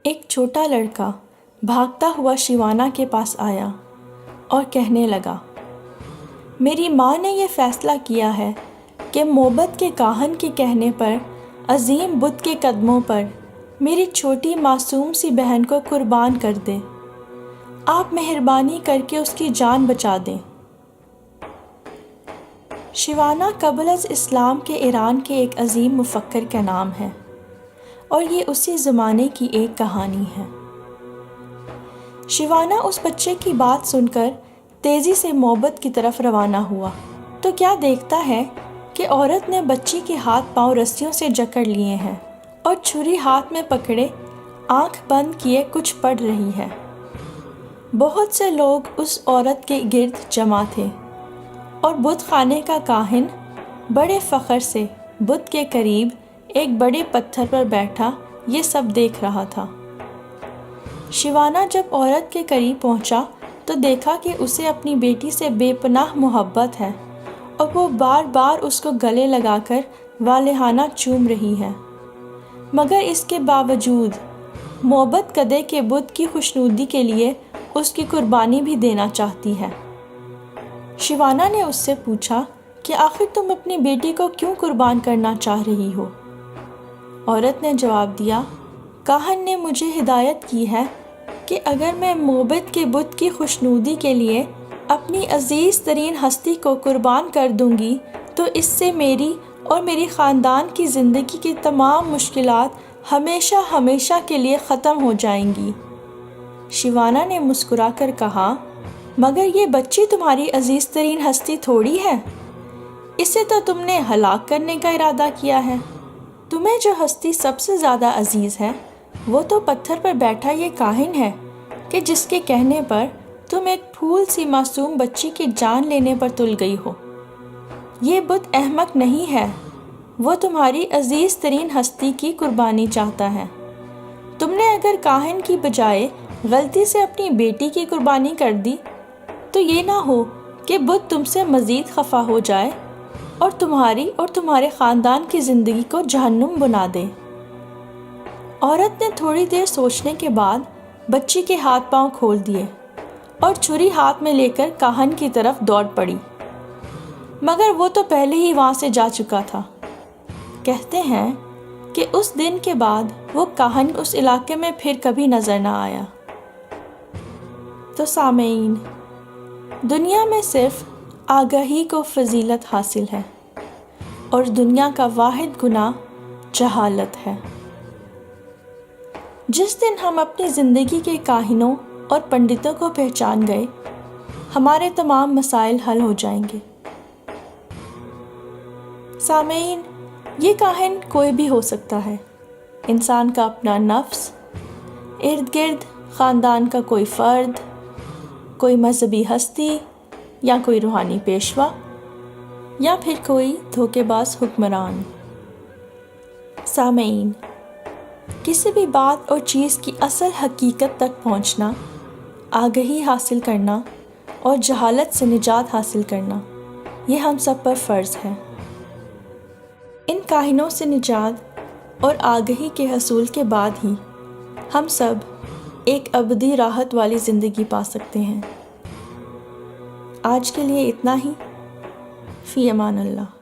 ایک چھوٹا لڑکا بھاگتا ہوا شیوانا کے پاس آیا اور کہنے لگا، میری ماں نے یہ فیصلہ کیا ہے کہ موبت کے کاہن کے کہنے پر عظیم بدھ کے قدموں پر میری چھوٹی معصوم سی بہن کو قربان کر دے۔ آپ مہربانی کر کے اس کی جان بچا دیں۔ شیوانا قبل از اسلام کے ایران کے ایک عظیم مفکر کا نام ہے اور یہ اسی زمانے کی ایک کہانی ہے۔ شیوانا اس بچے کی بات سن کر تیزی سے موبت کی طرف روانہ ہوا تو کیا دیکھتا ہے کہ عورت نے بچی کے ہاتھ پاؤں رسیوں سے جکڑ لیے ہیں اور چھری ہاتھ میں پکڑے آنکھ بند کیے کچھ پڑھ رہی ہے۔ بہت سے لوگ اس عورت کے گرد جمع تھے اور بت خانے کا کاہن بڑے فخر سے بت کے قریب ایک بڑے پتھر پر بیٹھا یہ سب دیکھ رہا تھا۔ شیوانا جب عورت کے قریب پہنچا تو دیکھا کہ اسے اپنی بیٹی سے بے پناہ محبت ہے اور وہ بار بار اس کو گلے لگا کر والہانہ چوم رہی ہے، مگر اس کے باوجود موبت کدے کے بت کی خوشنودی کے لیے اس کی قربانی بھی دینا چاہتی ہے۔ شیوانا نے اس سے پوچھا کہ آخر تم اپنی بیٹی کو کیوں قربان کرنا چاہ رہی ہو؟ عورت نے جواب دیا، کاہن نے مجھے ہدایت کی ہے کہ اگر میں موبت کے بت کی خوشنودی کے لیے اپنی عزیز ترین ہستی کو قربان کر دوں گی تو اس سے میری اور میری خاندان کی زندگی کی تمام مشکلات ہمیشہ ہمیشہ کے لیے ختم ہو جائیں گی۔ شیوانا نے مسکرا کر کہا، مگر یہ بچی تمہاری عزیز ترین ہستی تھوڑی ہے، اسے تو تم نے ہلاک کرنے کا ارادہ کیا ہے۔ تمہیں جو ہستی سب سے زیادہ عزیز ہے وہ تو پتھر پر بیٹھا یہ کاہن ہے کہ جس کے کہنے پر تم ایک پھول سی معصوم بچی کی جان لینے پر تل گئی ہو۔ یہ بت احمق نہیں ہے، وہ تمہاری عزیز ترین ہستی کی قربانی چاہتا ہے۔ تم نے اگر کاہن کی بجائے غلطی سے اپنی بیٹی کی قربانی کر دی تو یہ نہ ہو کہ بت تم سے مزید خفا ہو جائے اور تمہاری اور تمہارے خاندان کی زندگی کو جہنم بنا دے۔ عورت نے تھوڑی دیر سوچنے کے بعد بچی کے ہاتھ پاؤں کھول دیے اور چھری ہاتھ میں لے کر کاہن کی طرف دوڑ پڑی، مگر وہ تو پہلے ہی وہاں سے جا چکا تھا۔ کہتے ہیں کہ اس دن کے بعد وہ کاہن اس علاقے میں پھر کبھی نظر نہ آیا۔ تو سامعین، دنیا میں صرف آگاہی کو فضیلت حاصل ہے اور دنیا کا واحد گناہ جہالت ہے۔ جس دن ہم اپنی زندگی کے کاہنوں اور پنڈتوں کو پہچان گئے، ہمارے تمام مسائل حل ہو جائیں گے۔ سامعین، یہ کاہن کوئی بھی ہو سکتا ہے، انسان کا اپنا نفس، ارد گرد خاندان کا کوئی فرد، کوئی مذہبی ہستی یا کوئی روحانی پیشوا یا پھر کوئی دھوکے باز حکمران۔ سامعین، کسی بھی بات اور چیز کی اصل حقیقت تک پہنچنا، آگہی حاصل کرنا اور جہالت سے نجات حاصل کرنا، یہ ہم سب پر فرض ہے۔ ان کاہنوں سے نجات اور آگہی کے حصول کے بعد ہی ہم سب ایک ابدی راحت والی زندگی پا سکتے ہیں۔ آج کے لیے اتنا ہی۔ فی امان اللہ۔